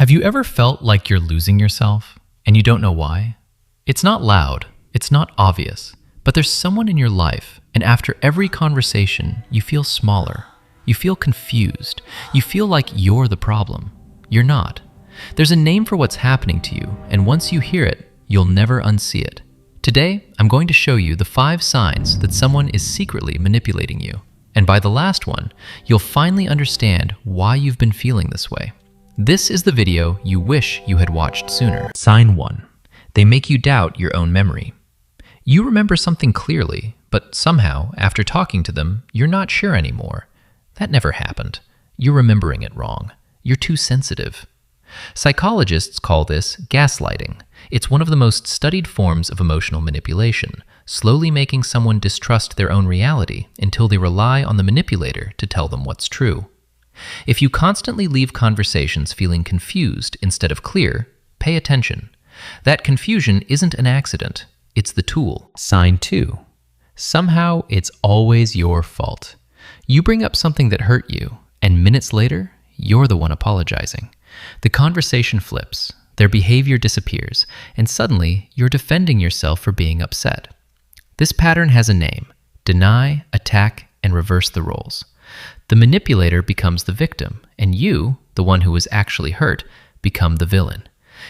Have you ever felt like you're losing yourself and you don't know why? It's not loud, it's not obvious, but there's someone in your life, and after every conversation, you feel smaller. You feel confused. You feel like you're the problem. You're not. There's a name for what's happening to you, and once you hear it, you'll never unsee it. Today, I'm going to show you the 5 signs that someone is secretly manipulating you. And by the last one, you'll finally understand why you've been feeling this way. This is the video you wish you had watched sooner. Sign 1. They make you doubt your own memory. You remember something clearly, but somehow, after talking to them, you're not sure anymore. That never happened. You're remembering it wrong. You're too sensitive. Psychologists call this gaslighting. It's one of the most studied forms of emotional manipulation, slowly making someone distrust their own reality until they rely on the manipulator to tell them what's true. If you constantly leave conversations feeling confused instead of clear, pay attention. That confusion isn't an accident, it's the tool. Sign 2. Somehow it's always your fault. You bring up something that hurt you, and minutes later, you're the one apologizing. The conversation flips, their behavior disappears, and suddenly you're defending yourself for being upset. This pattern has a name: deny, attack, and reverse the roles. The manipulator becomes the victim, and you, the one who was actually hurt, become the villain.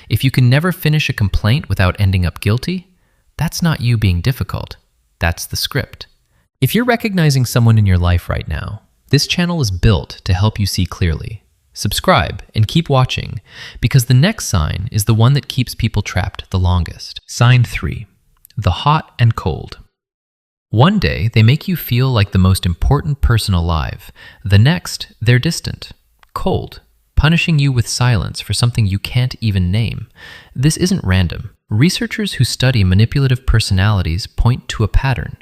If you can never finish a complaint without ending up guilty, that's not you being difficult. That's the script. If you're recognizing someone in your life right now, this channel is built to help you see clearly. Subscribe and keep watching, because the next sign is the one that keeps people trapped the longest. Sign 3. The hot and cold. One day, they make you feel like the most important person alive. The next, they're distant, cold, punishing you with silence for something you can't even name. This isn't random. Researchers who study manipulative personalities point to a pattern: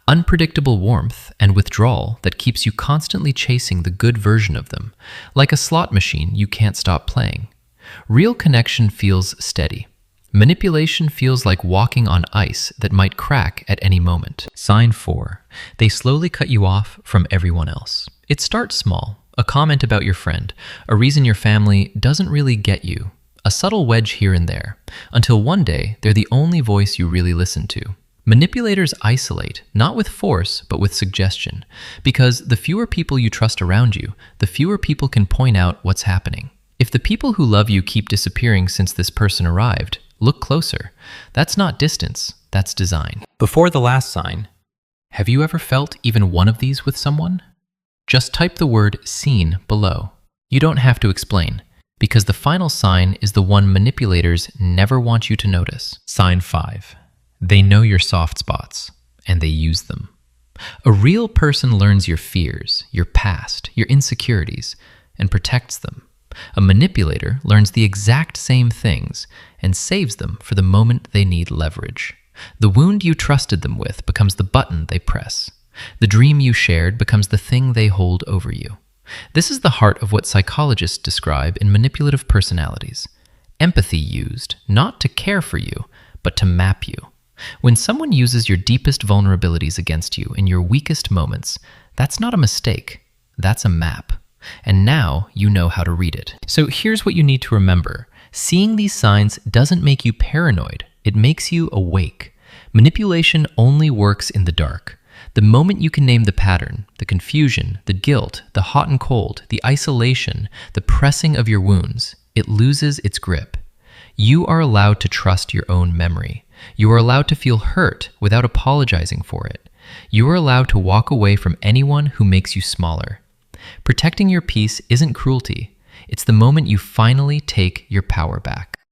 unpredictable warmth and withdrawal that keeps you constantly chasing the good version of them, like a slot machine you can't stop playing. Real connection feels steady. Manipulation feels like walking on ice that might crack at any moment. Sign 4. They slowly cut you off from everyone else. It starts small: a comment about your friend, a reason your family doesn't really get you, a subtle wedge here and there, until one day they're the only voice you really listen to. Manipulators isolate, not with force, but with suggestion, because the fewer people you trust around you, the fewer people can point out what's happening. If the people who love you keep disappearing since this person arrived, look closer. That's not distance, that's design. Before the last sign, have you ever felt even one of these with someone? Just type the word "seen" below. You don't have to explain, because the final sign is the one manipulators never want you to notice. Sign 5. They know your soft spots, and they use them. A real person learns your fears, your past, your insecurities, and protects them. A manipulator learns the exact same things and saves them for the moment they need leverage. The wound you trusted them with becomes the button they press. The dream you shared becomes the thing they hold over you. This is the heart of what psychologists describe in manipulative personalities. Empathy used, not to care for you, but to map you. When someone uses your deepest vulnerabilities against you in your weakest moments, that's not a mistake, that's a map. And now you know how to read it. So here's what you need to remember. Seeing these signs doesn't make you paranoid, it makes you awake. Manipulation only works in the dark. The moment you can name the pattern, the confusion, the guilt, the hot and cold, the isolation, the pressing of your wounds, it loses its grip. You are allowed to trust your own memory. You are allowed to feel hurt without apologizing for it. You are allowed to walk away from anyone who makes you smaller. Protecting your peace isn't cruelty. It's the moment you finally take your power back.